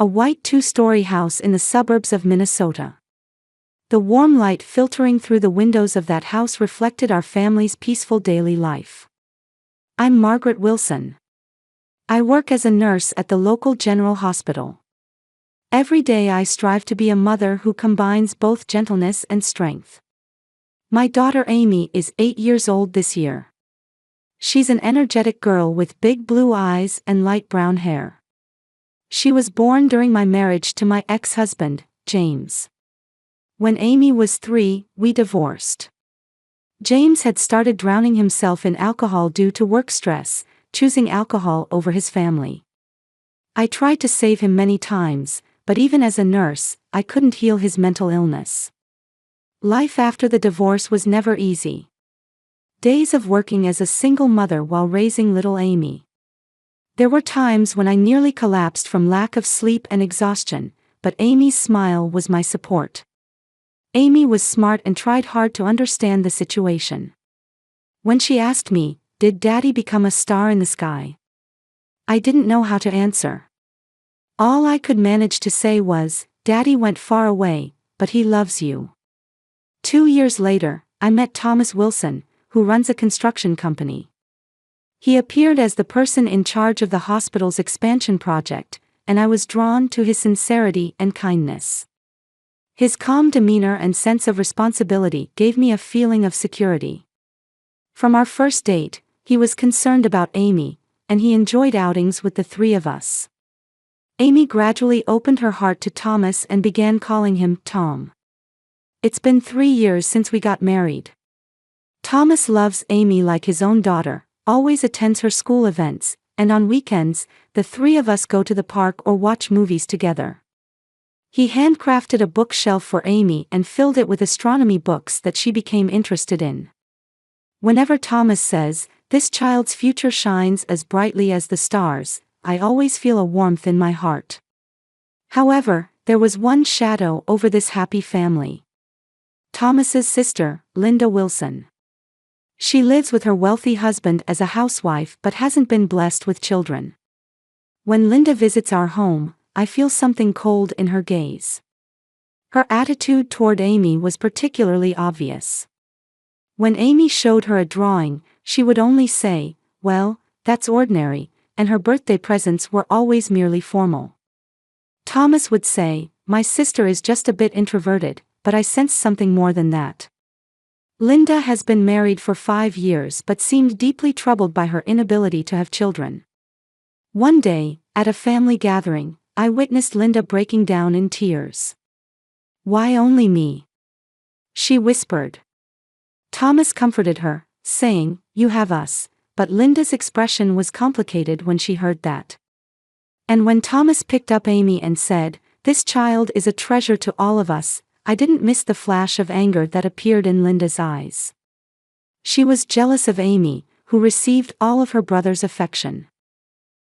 a white two-story house in the suburbs of Minnesota. The warm light filtering through the windows of that house reflected our family's peaceful daily life. I'm Margaret Wilson. I work as a nurse at the local general hospital. Every day I strive to be a mother who combines both gentleness and strength. My daughter Amy is 8 years old this year. She's an energetic girl with big blue eyes and light brown hair. She was born during my marriage to my ex-husband, James. When Amy was 3, we divorced. James had started drowning himself in alcohol due to work stress, choosing alcohol over his family. I tried to save him many times, but even as a nurse, I couldn't heal his mental illness. Life after the divorce was never easy. Days of working as a single mother while raising little Amy. There were times when I nearly collapsed from lack of sleep and exhaustion, but Amy's smile was my support. Amy was smart and tried hard to understand the situation. When she asked me, "Did Daddy become a star in the sky?" I didn't know how to answer. All I could manage to say was, "Daddy went far away, but he loves you." 2 years later, I met Thomas Wilson, who runs a construction company. He appeared as the person in charge of the hospital's expansion project, and I was drawn to his sincerity and kindness. His calm demeanor and sense of responsibility gave me a feeling of security. From our first date, he was concerned about Amy, and he enjoyed outings with the three of us. Amy gradually opened her heart to Thomas and began calling him Tom. It's been 3 years since we got married. Thomas loves Amy like his own daughter, always attends her school events, and on weekends, the three of us go to the park or watch movies together. He handcrafted a bookshelf for Amy and filled it with astronomy books that she became interested in. Whenever Thomas says, "This child's future shines as brightly as the stars," I always feel a warmth in my heart. However, there was one shadow over this happy family. Thomas's sister, Linda Wilson. She lives with her wealthy husband as a housewife but hasn't been blessed with children. When Linda visits our home, I feel something cold in her gaze. Her attitude toward Amy was particularly obvious. When Amy showed her a drawing, she would only say, "Well, that's ordinary," and her birthday presents were always merely formal. Thomas would say, "My sister is just a bit introverted, but I sense something more than that." Linda has been married for 5 years but seemed deeply troubled by her inability to have children. One day, at a family gathering, I witnessed Linda breaking down in tears. "Why only me?" she whispered. Thomas comforted her, saying, "You have us," but Linda's expression was complicated when she heard that. And when Thomas picked up Amy and said, "This child is a treasure to all of us," I didn't miss the flash of anger that appeared in Linda's eyes. She was jealous of Amy, who received all of her brother's affection.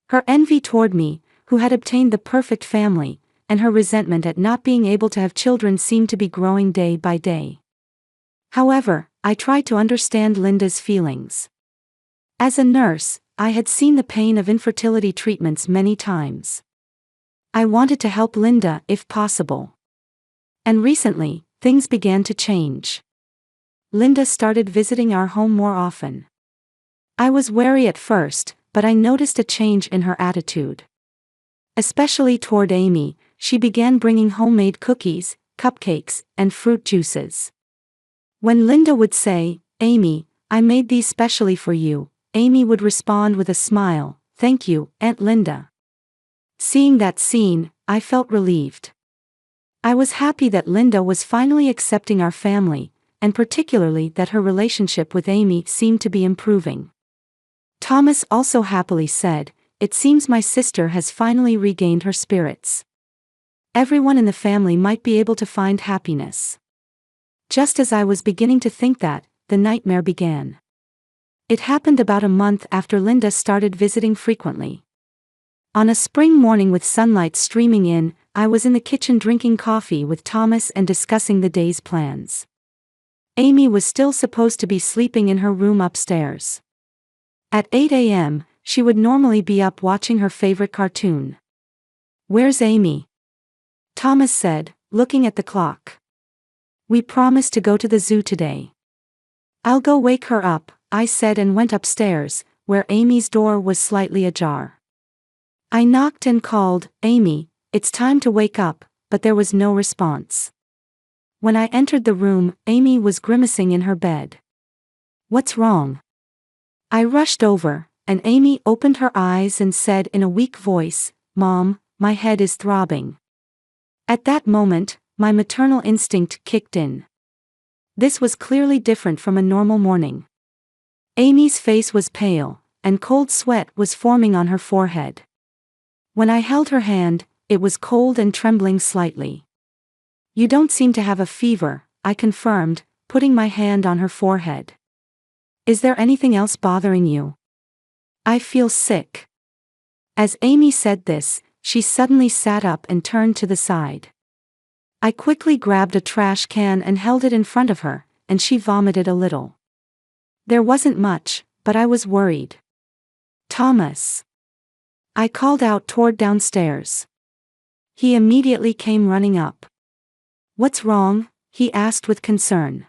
Her envy toward me, who had obtained the perfect family, and her resentment at not being able to have children seemed to be growing day by day. However, I tried to understand Linda's feelings. As a nurse, I had seen the pain of infertility treatments many times. I wanted to help Linda if possible. And recently, things began to change. Linda started visiting our home more often. I was wary at first, but I noticed a change in her attitude. Especially toward Amy, she began bringing homemade cookies, cupcakes, and fruit juices. When Linda would say, "Amy, I made these specially for you," Amy would respond with a smile, "Thank you, Aunt Linda." Seeing that scene, I felt relieved. I was happy that Linda was finally accepting our family, and particularly that her relationship with Amy seemed to be improving. Thomas also happily said, "It seems my sister has finally regained her spirits. Everyone in the family might be able to find happiness." Just as I was beginning to think that, the nightmare began. It happened about a month after Linda started visiting frequently. On a spring morning with sunlight streaming in, I was in the kitchen drinking coffee with Thomas and discussing the day's plans. Amy was still supposed to be sleeping in her room upstairs. At 8 a.m., she would normally be up watching her favorite cartoon. Where's Amy? Thomas said, looking at the clock. We promised to go to the zoo today. I'll go wake her up, I said and went upstairs, where Amy's door was slightly ajar. I knocked and called, Amy, it's time to wake up, but there was no response. When I entered the room, Amy was grimacing in her bed. What's wrong? I rushed over, and Amy opened her eyes and said in a weak voice, Mom, my head is throbbing. At that moment, my maternal instinct kicked in. This was clearly different from a normal morning. Amy's face was pale, and cold sweat was forming on her forehead. When I held her hand, it was cold and trembling slightly. You don't seem to have a fever, I confirmed, putting my hand on her forehead. Is there anything else bothering you? I feel sick. As Amy said this, she suddenly sat up and turned to the side. I quickly grabbed a trash can and held it in front of her, and she vomited a little. There wasn't much, but I was worried. Thomas. I called out toward downstairs. He immediately came running up. What's wrong? He asked with concern.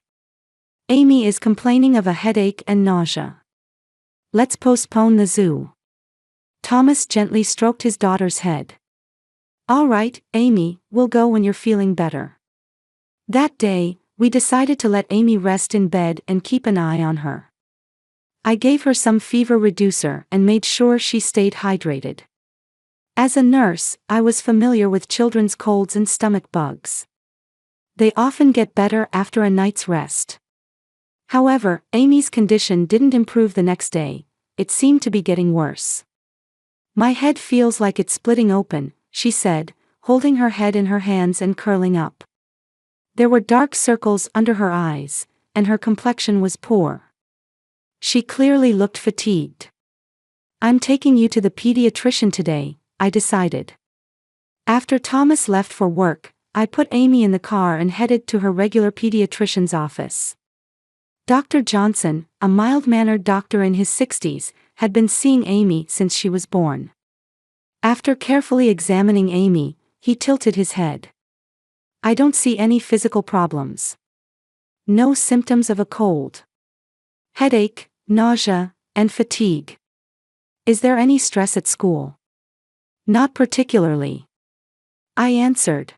Amy is complaining of a headache and nausea. Let's postpone the zoo. Thomas gently stroked his daughter's head. All right, Amy, we'll go when you're feeling better. That day, we decided to let Amy rest in bed and keep an eye on her. I gave her some fever reducer and made sure she stayed hydrated. As a nurse, I was familiar with children's colds and stomach bugs. They often get better after a night's rest. However, Amy's condition didn't improve the next day, it seemed to be getting worse. My head feels like it's splitting open, she said, holding her head in her hands and curling up. There were dark circles under her eyes, and her complexion was poor. She clearly looked fatigued. I'm taking you to the pediatrician today, I decided. After Thomas left for work, I put Amy in the car and headed to her regular pediatrician's office. Dr. Johnson, a mild-mannered doctor in his 60s, had been seeing Amy since she was born. After carefully examining Amy, he tilted his head. I don't see any physical problems. No symptoms of a cold. Headache, nausea, and fatigue. Is there any stress at school? Not particularly. I answered.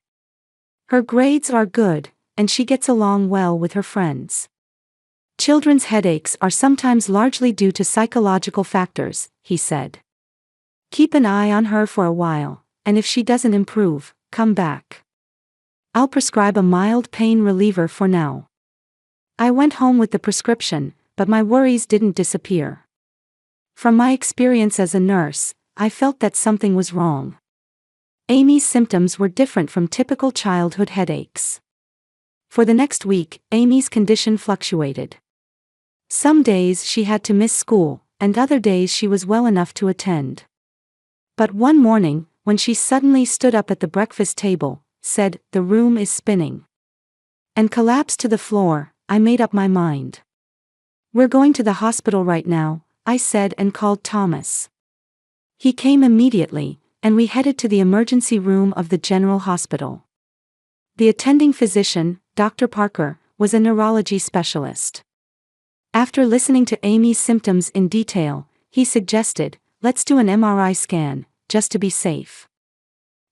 Her grades are good, and she gets along well with her friends. Children's headaches are sometimes largely due to psychological factors, he said. Keep an eye on her for a while, and if she doesn't improve, come back. I'll prescribe a mild pain reliever for now. I went home with the prescription, but my worries didn't disappear. From my experience as a nurse, I felt that something was wrong. Amy's symptoms were different from typical childhood headaches. For the next week, Amy's condition fluctuated. Some days she had to miss school, and other days she was well enough to attend. But one morning, when she suddenly stood up at the breakfast table, said, "The room is spinning," and collapsed to the floor, I made up my mind. We're going to the hospital right now, I said and called Thomas. He came immediately, and we headed to the emergency room of the general hospital. The attending physician, Dr. Parker, was a neurology specialist. After listening to Amy's symptoms in detail, he suggested, let's do an MRI scan, just to be safe.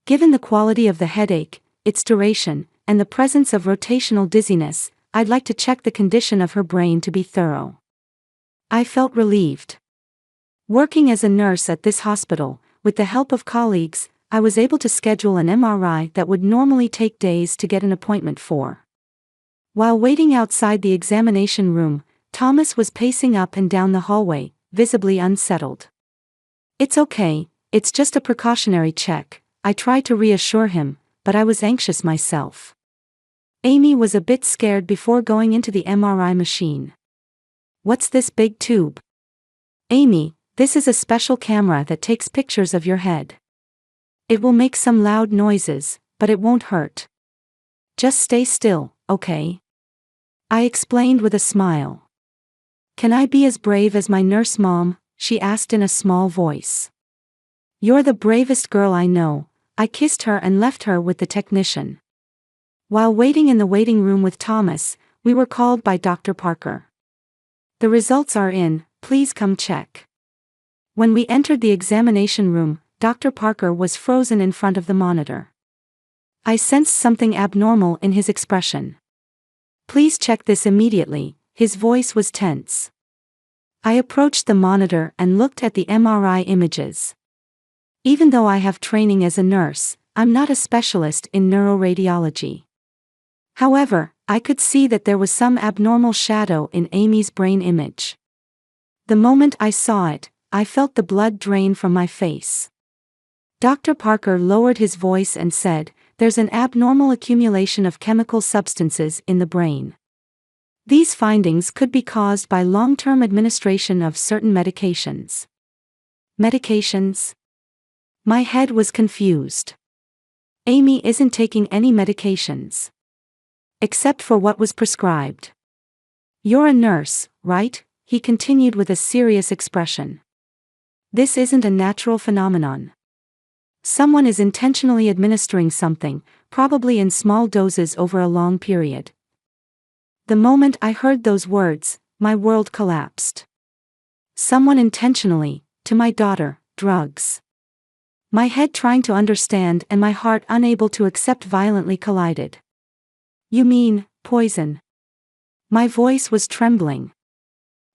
Given the quality of the headache, its duration, and the presence of rotational dizziness, I'd like to check the condition of her brain to be thorough. I felt relieved. Working as a nurse at this hospital, with the help of colleagues, I was able to schedule an MRI that would normally take days to get an appointment for. While waiting outside the examination room, Thomas was pacing up and down the hallway, visibly unsettled. It's okay, it's just a precautionary check, I tried to reassure him, but I was anxious myself. Amy was a bit scared before going into the MRI machine. What's this big tube? Amy, this is a special camera that takes pictures of your head. It will make some loud noises, but it won't hurt. Just stay still, okay? I explained with a smile. Can I be as brave as my nurse mom? She asked in a small voice. You're the bravest girl I know, I kissed her and left her with the technician. While waiting in the waiting room with Thomas, we were called by Dr. Parker. "The results are in, please come check." When we entered the examination room, Dr. Parker was frozen in front of the monitor. I sensed something abnormal in his expression. "Please check this immediately," his voice was tense. I approached the monitor and looked at the MRI images. Even though I have training as a nurse, I'm not a specialist in neuroradiology. However, I could see that there was some abnormal shadow in Amy's brain image. The moment I saw it, I felt the blood drain from my face. Dr. Parker lowered his voice and said, "There's an abnormal accumulation of chemical substances in the brain. These findings could be caused by long-term administration of certain medications." Medications? My head was confused. Amy isn't taking any medications. Except for what was prescribed. "You're a nurse, right?" he continued with a serious expression. "This isn't a natural phenomenon. Someone is intentionally administering something, probably in small doses over a long period." The moment I heard those words, my world collapsed. Someone intentionally, to my daughter, drugs. My head trying to understand and my heart unable to accept violently collided. "You mean, poison?" My voice was trembling.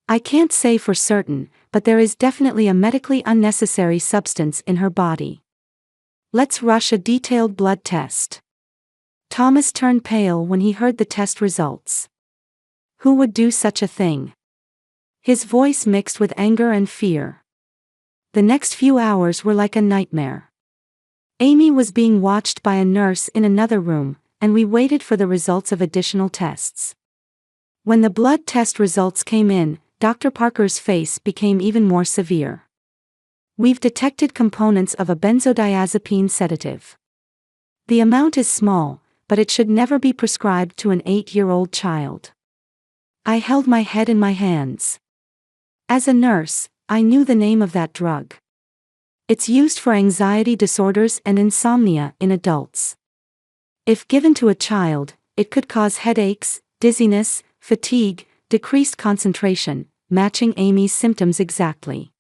"I can't say for certain, but there is definitely a medically unnecessary substance in her body. Let's rush a detailed blood test." Thomas turned pale when he heard the test results. Who would do such a thing? His voice mixed with anger and fear. The next few hours were like a nightmare. Amy was being watched by a nurse in another room, and we waited for the results of additional tests. When the blood test results came in, Dr. Parker's face became even more severe. "We've detected components of a benzodiazepine sedative. The amount is small, but it should never be prescribed to an 8-year-old child." I held my head in my hands. As a nurse, I knew the name of that drug. It's used for anxiety disorders and insomnia in adults. If given to a child, it could cause headaches, dizziness, fatigue, decreased concentration, matching Amy's symptoms exactly.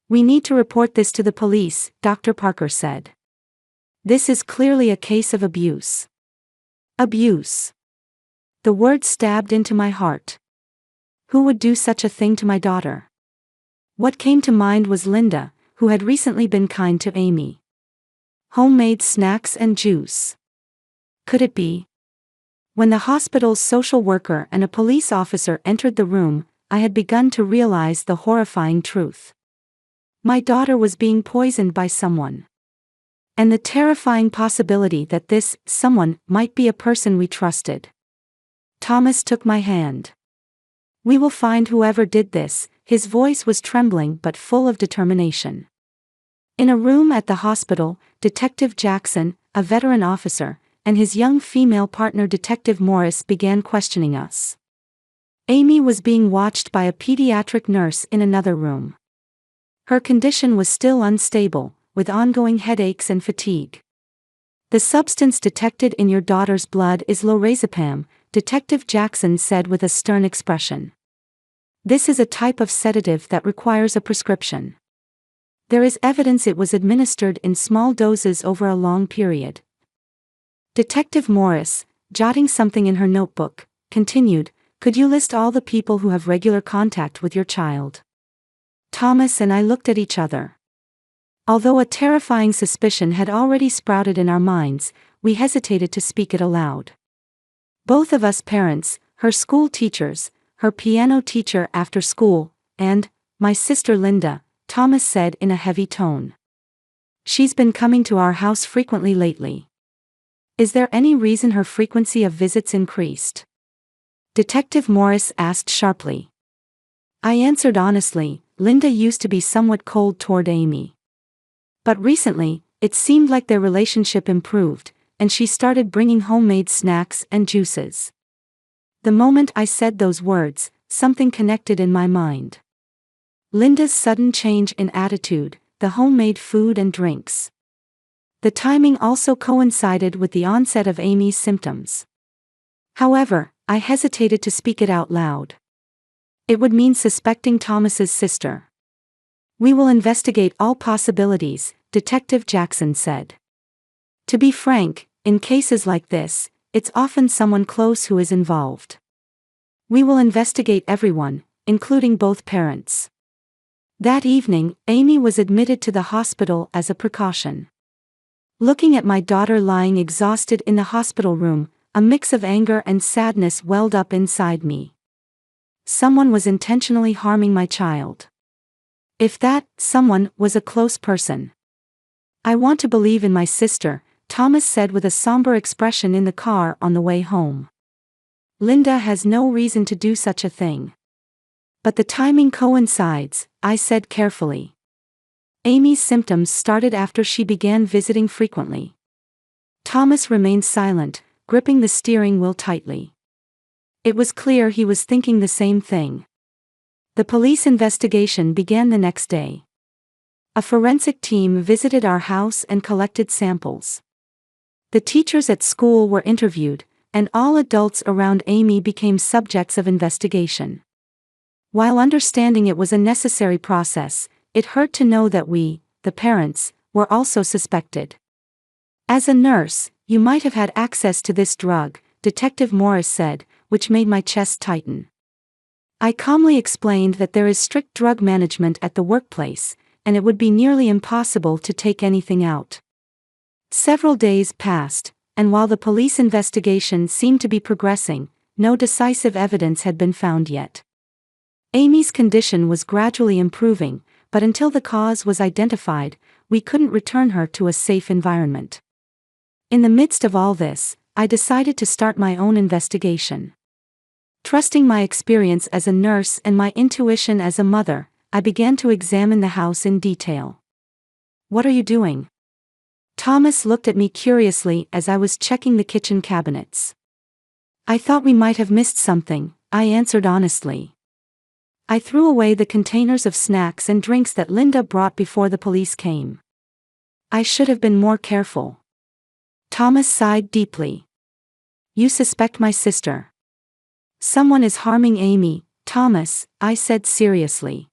"We need to report this to the police," Dr. Parker said. "This is clearly a case of abuse." Abuse. The word stabbed into my heart. Who would do such a thing to my daughter? What came to mind was Linda, who had recently been kind to Amy. Homemade snacks and juice. Could it be? When the hospital's social worker and a police officer entered the room, I had begun to realize the horrifying truth. My daughter was being poisoned by someone. And the terrifying possibility that this someone might be a person we trusted. Thomas took my hand. "We will find whoever did this," his voice was trembling but full of determination. In a room at the hospital, Detective Jackson, a veteran officer, and his young female partner Detective Morris began questioning us. Amy was being watched by a pediatric nurse in another room. Her condition was still unstable, with ongoing headaches and fatigue. "The substance detected in your daughter's blood is lorazepam," Detective Jackson said with a stern expression. "This is a type of sedative that requires a prescription. There is evidence it was administered in small doses over a long period." Detective Morris, jotting something in her notebook, continued, "Could you list all the people who have regular contact with your child?" Thomas and I looked at each other. Although a terrifying suspicion had already sprouted in our minds, we hesitated to speak it aloud. "Both of us parents, her school teachers, her piano teacher after school, and my sister Linda," Thomas said in a heavy tone. "She's been coming to our house frequently lately." "Is there any reason her frequency of visits increased?" Detective Morris asked sharply. I answered honestly, Linda used to be somewhat cold toward Amy. But recently, it seemed like their relationship improved, and she started bringing homemade snacks and juices. The moment I said those words, something connected in my mind. Linda's sudden change in attitude, the homemade food and drinks. The timing also coincided with the onset of Amy's symptoms. However, I hesitated to speak it out loud. It would mean suspecting Thomas's sister. "We will investigate all possibilities," Detective Jackson said. "To be frank, in cases like this, it's often someone close who is involved. We will investigate everyone, including both parents." That evening, Amy was admitted to the hospital as a precaution. Looking at my daughter lying exhausted in the hospital room, a mix of anger and sadness welled up inside me. Someone was intentionally harming my child. If that someone was a close person. "I want to believe in my sister," Thomas said with a somber expression in the car on the way home. "Linda has no reason to do such a thing." "But the timing coincides," I said carefully. Amy's symptoms started after she began visiting frequently. Thomas remained silent, gripping the steering wheel tightly. It was clear he was thinking the same thing. The police investigation began the next day. A forensic team visited our house and collected samples. The teachers at school were interviewed, and all adults around Amy became subjects of investigation. While understanding it was a necessary process, it hurt to know that we, the parents, were also suspected. "As a nurse, you might have had access to this drug," Detective Morris said, which made my chest tighten. I calmly explained that there is strict drug management at the workplace, and it would be nearly impossible to take anything out. Several days passed, and while the police investigation seemed to be progressing, no decisive evidence had been found yet. Amy's condition was gradually improving, but until the cause was identified, we couldn't return her to a safe environment. In the midst of all this, I decided to start my own investigation. Trusting my experience as a nurse and my intuition as a mother, I began to examine the house in detail. "What are you doing?" Thomas looked at me curiously as I was checking the kitchen cabinets. "I thought we might have missed something," I answered honestly. "I threw away the containers of snacks and drinks that Linda brought before the police came. I should have been more careful." Thomas sighed deeply. "You suspect my sister?" "Someone is harming Amy, Thomas," I said seriously.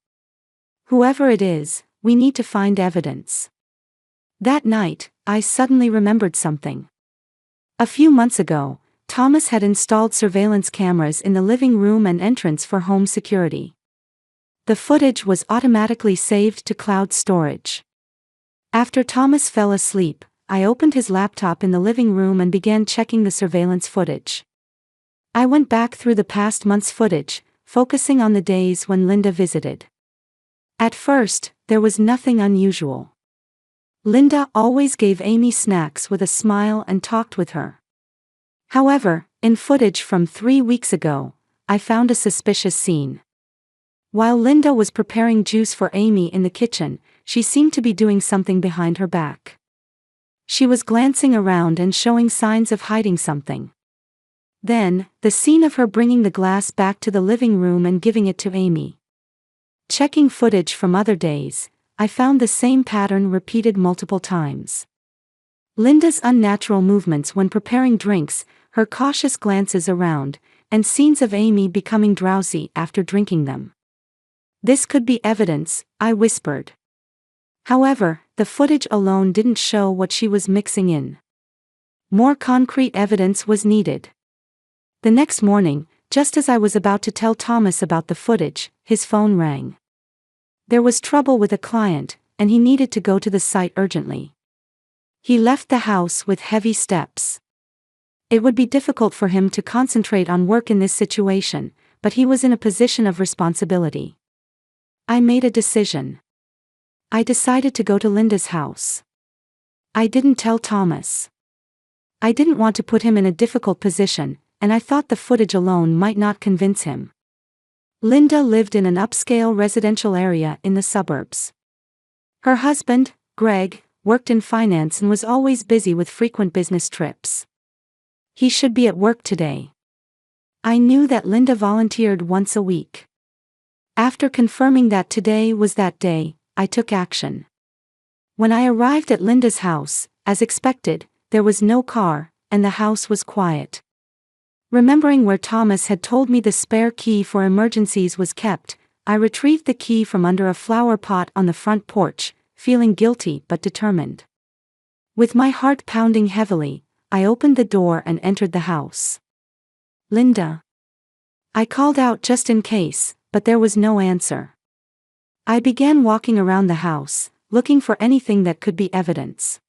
"Whoever it is, we need to find evidence." That night, I suddenly remembered something. A few months ago, Thomas had installed surveillance cameras in the living room and entrance for home security. The footage was automatically saved to cloud storage. After Thomas fell asleep, I opened his laptop in the living room and began checking the surveillance footage. I went back through the past month's footage, focusing on the days when Linda visited. At first, there was nothing unusual. Linda always gave Amy snacks with a smile and talked with her. However, in footage from 3 weeks ago, I found a suspicious scene. While Linda was preparing juice for Amy in the kitchen, she seemed to be doing something behind her back. She was glancing around and showing signs of hiding something. Then, the scene of her bringing the glass back to the living room and giving it to Amy. Checking footage from other days, I found the same pattern repeated multiple times. Linda's unnatural movements when preparing drinks, her cautious glances around, and scenes of Amy becoming drowsy after drinking them. "This could be evidence," I whispered. However, the footage alone didn't show what she was mixing in. More concrete evidence was needed. The next morning, just as I was about to tell Thomas about the footage, his phone rang. There was trouble with a client, and he needed to go to the site urgently. He left the house with heavy steps. It would be difficult for him to concentrate on work in this situation, but he was in a position of responsibility. I made a decision. I decided to go to Linda's house. I didn't tell Thomas. I didn't want to put him in a difficult position, and I thought the footage alone might not convince him. Linda lived in an upscale residential area in the suburbs. Her husband, Greg, worked in finance and was always busy with frequent business trips. He should be at work today. I knew that Linda volunteered once a week. After confirming that today was that day, I took action. When I arrived at Linda's house, as expected, there was no car, and the house was quiet. Remembering where Thomas had told me the spare key for emergencies was kept, I retrieved the key from under a flower pot on the front porch, feeling guilty but determined. With my heart pounding heavily, I opened the door and entered the house. "Linda." I called out just in case, but there was no answer. I began walking around the house, looking for anything that could be evidence.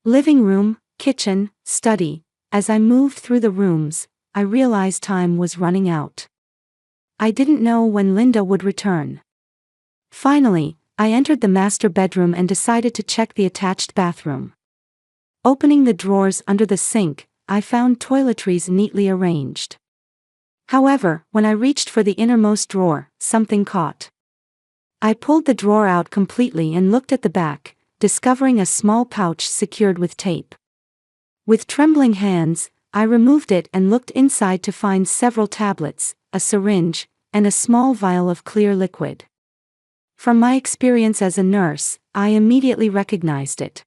Living room, kitchen, study. As I moved through the rooms, I realized time was running out. I didn't know when Linda would return. Finally, I entered the master bedroom and decided to check the attached bathroom. Opening the drawers under the sink, I found toiletries neatly arranged. However, when I reached for the innermost drawer, something caught. I pulled the drawer out completely and looked at the back, discovering a small pouch secured with tape. With trembling hands, I removed it and looked inside to find several tablets, a syringe, and a small vial of clear liquid. From my experience as a nurse, I immediately recognized it.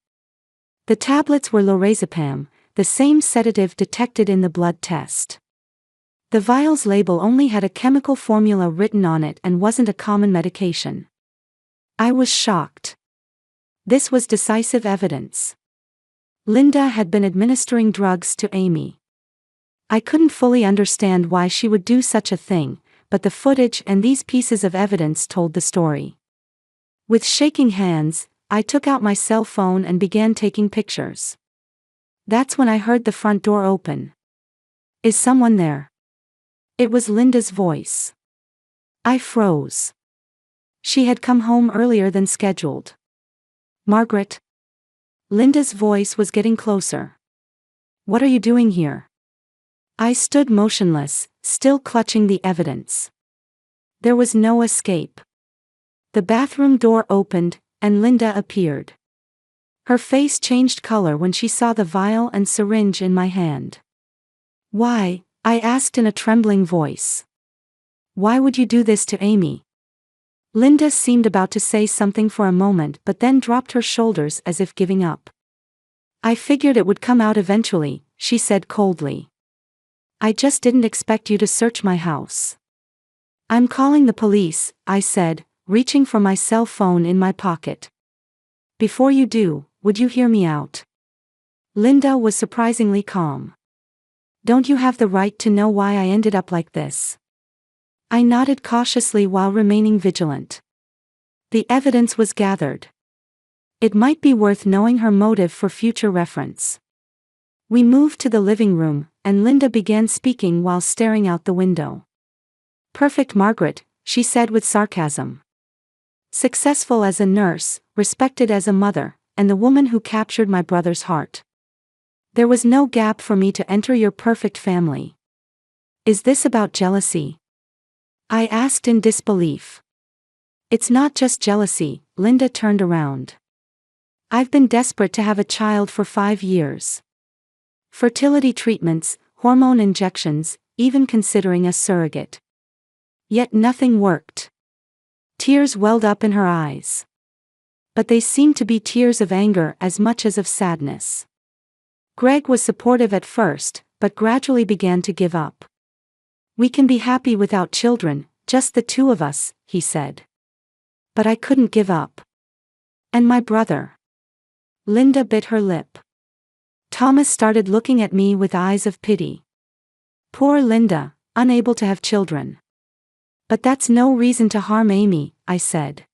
The tablets were lorazepam, the same sedative detected in the blood test. The vial's label only had a chemical formula written on it and wasn't a common medication. I was shocked. This was decisive evidence. Linda had been administering drugs to Amy. I couldn't fully understand why she would do such a thing, but the footage and these pieces of evidence told the story. With shaking hands, I took out my cell phone and began taking pictures. That's when I heard the front door open. "Is someone there?" It was Linda's voice. I froze. She had come home earlier than scheduled. "Margaret?" Linda's voice was getting closer. "What are you doing here?" I stood motionless, still clutching the evidence. There was no escape. The bathroom door opened, and Linda appeared. Her face changed color when she saw the vial and syringe in my hand. "Why?" I asked in a trembling voice. "Why would you do this to Amy?" Linda seemed about to say something for a moment but then dropped her shoulders as if giving up. "I figured it would come out eventually," she said coldly. "I just didn't expect you to search my house." "I'm calling the police," I said, reaching for my cell phone in my pocket. "Before you do, would you hear me out?" Linda was surprisingly calm. "Don't you have the right to know why I ended up like this?" I nodded cautiously while remaining vigilant. The evidence was gathered. It might be worth knowing her motive for future reference. We moved to the living room, and Linda began speaking while staring out the window. "Perfect Margaret," she said with sarcasm. "Successful as a nurse, respected as a mother, and the woman who captured my brother's heart. There was no gap for me to enter your perfect family. Is this about jealousy?" I asked in disbelief. "It's not just jealousy," Linda turned around. "I've been desperate to have a child for 5 years. Fertility treatments, hormone injections, even considering a surrogate. Yet nothing worked." Tears welled up in her eyes. But they seemed to be tears of anger as much as of sadness. "Greg was supportive at first, but gradually began to give up. We can be happy without children, just the two of us," he said. "But I couldn't give up. And my brother." Linda bit her lip. Thomas started looking at me with eyes of pity. Poor Linda, unable to have children. "But that's no reason to harm Amy," I said.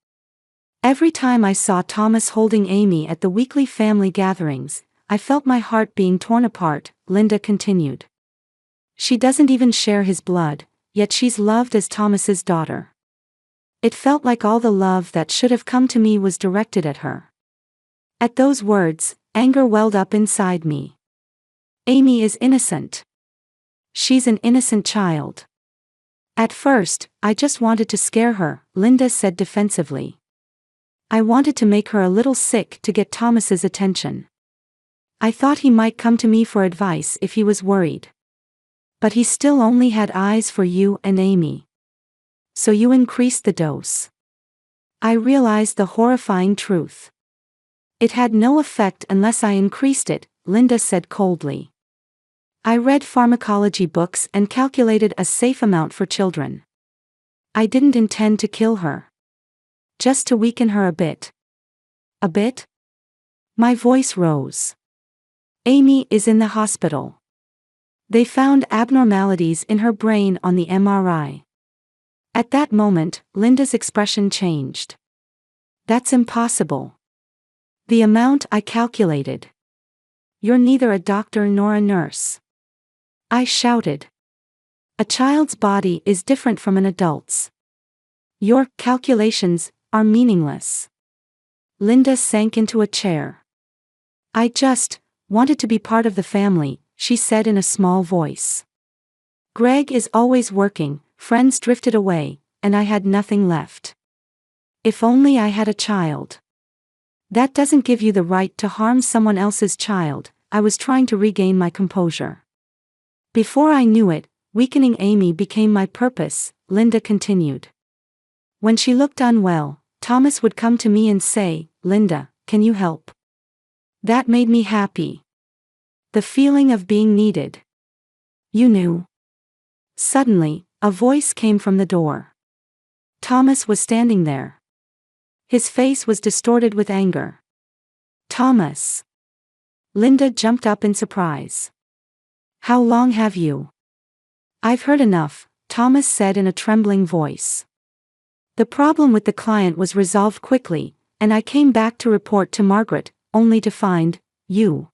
Every time I saw Thomas holding Amy at the weekly family gatherings, I felt my heart being torn apart, Linda continued. "She doesn't even share his blood, yet she's loved as Thomas's daughter. It felt like all the love that should have come to me was directed at her." At those words, anger welled up inside me. Amy is innocent. She's an innocent child. "At first, I just wanted to scare her," Linda said defensively. "I wanted to make her a little sick to get Thomas's attention. I thought he might come to me for advice if he was worried. But he still only had eyes for you and Amy. So you increased the dose." I realized the horrifying truth. It had no effect unless I increased it, Linda said coldly. I read pharmacology books and calculated a safe amount for children. I didn't intend to kill her. Just to weaken her a bit. A bit? My voice rose. Amy is in the hospital. They found abnormalities in her brain on the MRI. At that moment, Linda's expression changed. That's impossible. The amount I calculated. You're neither a doctor nor a nurse. I shouted. A child's body is different from an adult's. Your calculations are meaningless. Linda sank into a chair. I just wanted to be part of the family, she said in a small voice. Greg is always working, friends drifted away, and I had nothing left. If only I had a child. That doesn't give you the right to harm someone else's child. I was trying to regain my composure. Before I knew it, weakening Amy became my purpose, Linda continued. When she looked unwell, Thomas would come to me and say, Linda, can you help? That made me happy. The feeling of being needed. You knew. Suddenly, a voice came from the door. Thomas was standing there. His face was distorted with anger. Thomas. Linda jumped up in surprise. How long have you? I've heard enough, Thomas said in a trembling voice. The problem with the client was resolved quickly, and I came back to report to Margaret, only to find you.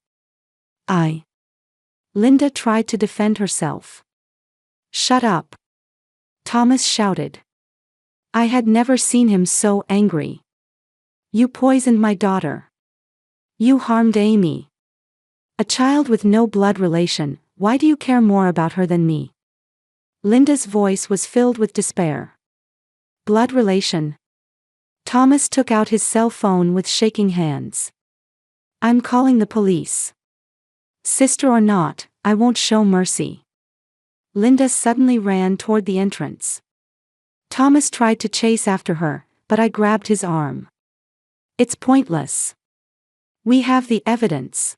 Linda tried to defend herself. Shut up. Thomas shouted. I had never seen him so angry. You poisoned my daughter. You harmed Amy. A child with no blood relation, why do you care more about her than me? Linda's voice was filled with despair. Blood relation? Thomas took out his cell phone with shaking hands. I'm calling the police. Sister or not, I won't show mercy. Linda suddenly ran toward the entrance. Thomas tried to chase after her, but I grabbed his arm. It's pointless. We have the evidence.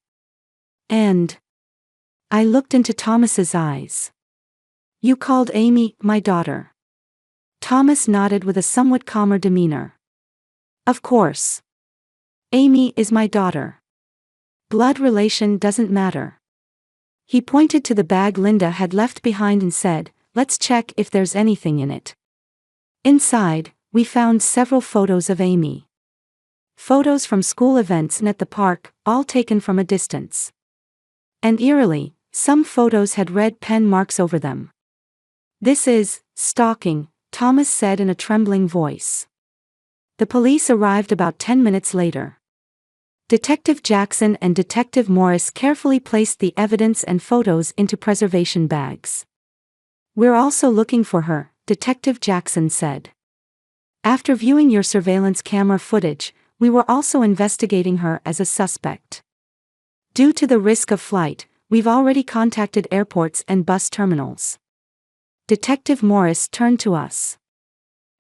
And I looked into Thomas's eyes. You called Amy my daughter. Thomas nodded with a somewhat calmer demeanor. Of course. Amy is my daughter. Blood relation doesn't matter. He pointed to the bag Linda had left behind and said, let's check if there's anything in it. Inside, we found several photos of Amy. Photos from school events and at the park, all taken from a distance. And eerily, some photos had red pen marks over them. This is stalking, Thomas said in a trembling voice. The police arrived about 10 minutes later. Detective Jackson and Detective Morris carefully placed the evidence and photos into preservation bags. We're also looking for her, Detective Jackson said. After viewing your surveillance camera footage, we were also investigating her as a suspect. Due to the risk of flight, we've already contacted airports and bus terminals. Detective Morris turned to us.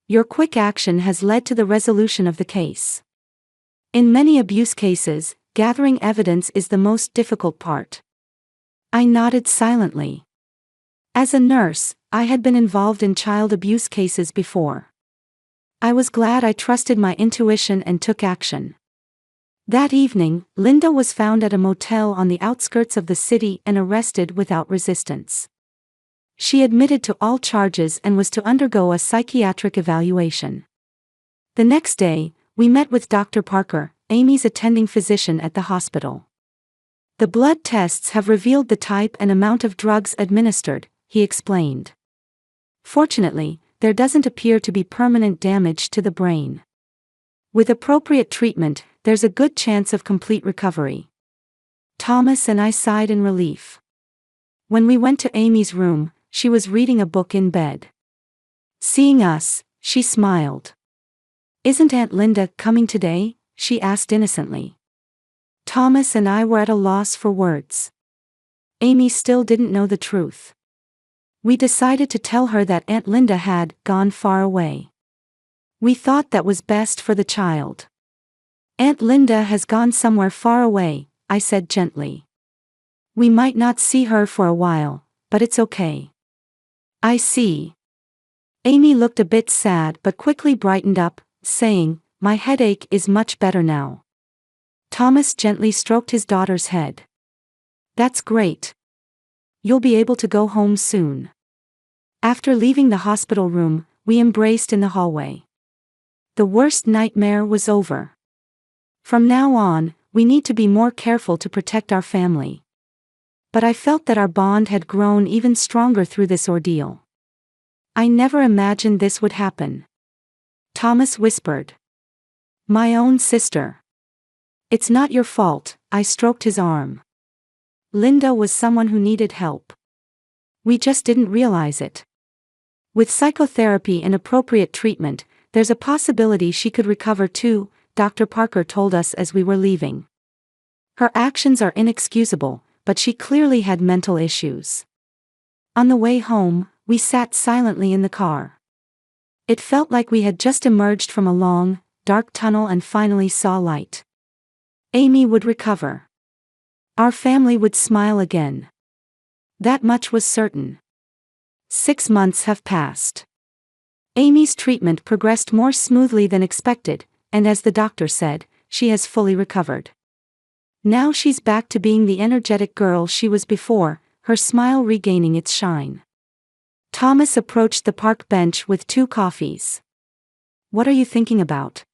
Your quick action has led to the resolution of the case. In many abuse cases, gathering evidence is the most difficult part. I nodded silently. As a nurse, I had been involved in child abuse cases before. I was glad I trusted my intuition and took action. That evening, Linda was found at a motel on the outskirts of the city and arrested without resistance. She admitted to all charges and was to undergo a psychiatric evaluation. The next day, we met with Dr. Parker, Amy's attending physician at the hospital. The blood tests have revealed the type and amount of drugs administered, he explained. Fortunately, there doesn't appear to be permanent damage to the brain. With appropriate treatment, there's a good chance of complete recovery. Thomas and I sighed in relief. When we went to Amy's room, she was reading a book in bed. Seeing us, she smiled. Isn't Aunt Linda coming today? She asked innocently. Thomas and I were at a loss for words. Amy still didn't know the truth. We decided to tell her that Aunt Linda had gone far away. We thought that was best for the child. Aunt Linda has gone somewhere far away, I said gently. We might not see her for a while, but it's okay. I see. Amy looked a bit sad but quickly brightened up, saying, my headache is much better now. Thomas gently stroked his daughter's head. That's great. You'll be able to go home soon. After leaving the hospital room, we embraced in the hallway. The worst nightmare was over. From now on, we need to be more careful to protect our family. But I felt that our bond had grown even stronger through this ordeal. I never imagined this would happen. Thomas whispered. My own sister. It's not your fault, I stroked his arm. Linda was someone who needed help. We just didn't realize it. With psychotherapy and appropriate treatment, there's a possibility she could recover too, Dr. Parker told us as we were leaving. Her actions are inexcusable, but she clearly had mental issues. On the way home, we sat silently in the car. It felt like we had just emerged from a long, dark tunnel and finally saw light. Amy would recover. Our family would smile again. That much was certain. 6 months have passed. Amy's treatment progressed more smoothly than expected, and as the doctor said, she has fully recovered. Now she's back to being the energetic girl she was before, her smile regaining its shine. Thomas approached the park bench with 2 coffees. What are you thinking about?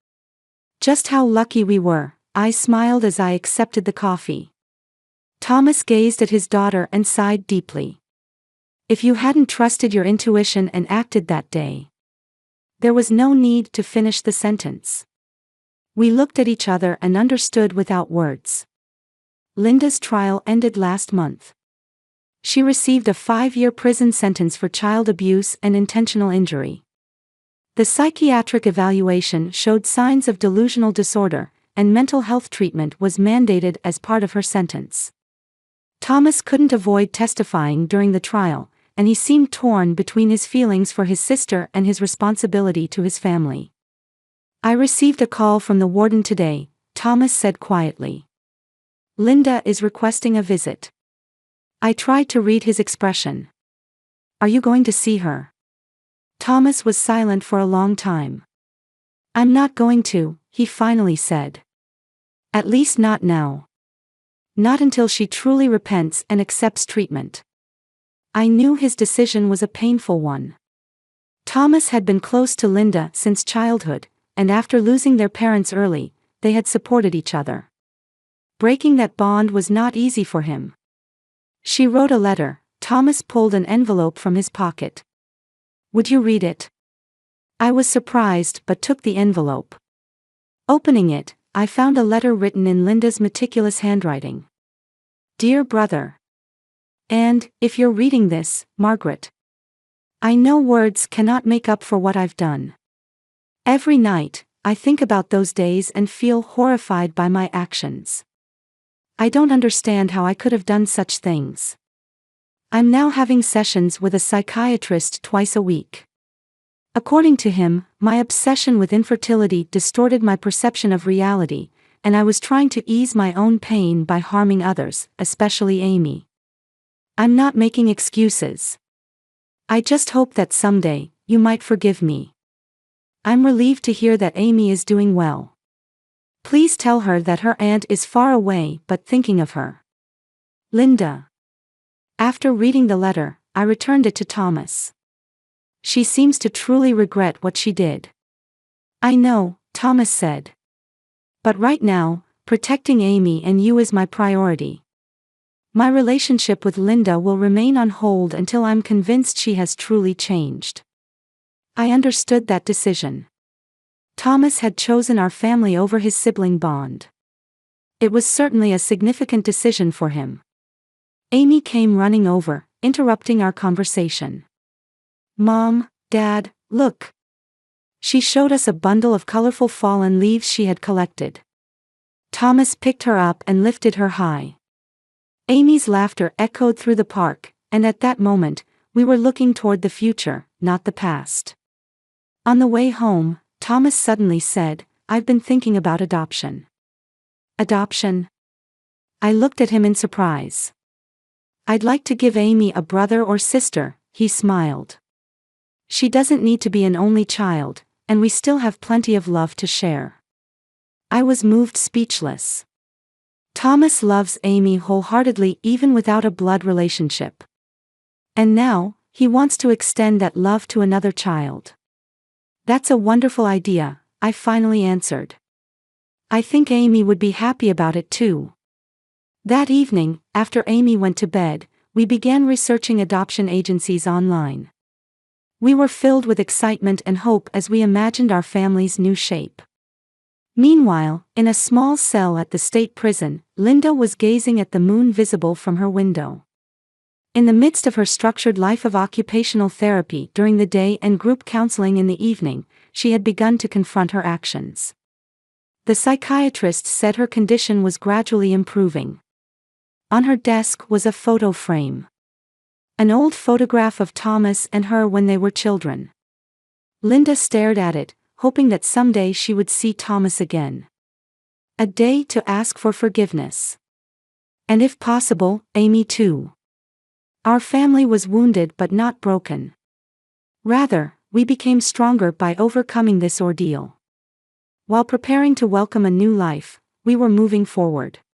Just how lucky we were, I smiled as I accepted the coffee. Thomas gazed at his daughter and sighed deeply. If you hadn't trusted your intuition and acted that day. There was no need to finish the sentence. We looked at each other and understood without words. Linda's trial ended last month. She received a 5-year prison sentence for child abuse and intentional injury. The psychiatric evaluation showed signs of delusional disorder, and mental health treatment was mandated as part of her sentence. Thomas couldn't avoid testifying during the trial, and he seemed torn between his feelings for his sister and his responsibility to his family. I received a call from the warden today, Thomas said quietly. Linda is requesting a visit. I tried to read his expression. Are you going to see her? Thomas was silent for a long time. I'm not going to, he finally said. At least not now. Not until she truly repents and accepts treatment. I knew his decision was a painful one. Thomas had been close to Linda since childhood, and after losing their parents early, they had supported each other. Breaking that bond was not easy for him. She wrote a letter. Thomas pulled an envelope from his pocket. Would you read it? I was surprised but took the envelope. Opening it, I found a letter written in Linda's meticulous handwriting. Dear brother. And, if you're reading this, Margaret. I know words cannot make up for what I've done. Every night, I think about those days and feel horrified by my actions. I don't understand how I could have done such things. I'm now having sessions with a psychiatrist twice a week. According to him, my obsession with infertility distorted my perception of reality, and I was trying to ease my own pain by harming others, especially Amy. I'm not making excuses. I just hope that someday, you might forgive me. I'm relieved to hear that Amy is doing well. Please tell her that her aunt is far away but thinking of her. Linda. After reading the letter, I returned it to Thomas. She seems to truly regret what she did. I know, Thomas said. But right now, protecting Amy and you is my priority. My relationship with Linda will remain on hold until I'm convinced she has truly changed. I understood that decision. Thomas had chosen our family over his sibling bond. It was certainly a significant decision for him. Amy came running over, interrupting our conversation. Mom, Dad, look. She showed us a bundle of colorful fallen leaves she had collected. Thomas picked her up and lifted her high. Amy's laughter echoed through the park, and at that moment, we were looking toward the future, not the past. On the way home, Thomas suddenly said, I've been thinking about adoption. Adoption. I looked at him in surprise. I'd like to give Amy a brother or sister, he smiled. She doesn't need to be an only child, and we still have plenty of love to share. I was moved speechless. Thomas loves Amy wholeheartedly even without a blood relationship. And now, he wants to extend that love to another child. That's a wonderful idea, I finally answered. I think Amy would be happy about it too. That evening, after Amy went to bed, we began researching adoption agencies online. We were filled with excitement and hope as we imagined our family's new shape. Meanwhile, in a small cell at the state prison, Linda was gazing at the moon visible from her window. In the midst of her structured life of occupational therapy during the day and group counseling in the evening, she had begun to confront her actions. The psychiatrist said her condition was gradually improving. On her desk was a photo frame. An old photograph of Thomas and her when they were children. Linda stared at it, hoping that someday she would see Thomas again. A day to ask for forgiveness. And if possible, Amy too. Our family was wounded but not broken. Rather, we became stronger by overcoming this ordeal. While preparing to welcome a new life, we were moving forward.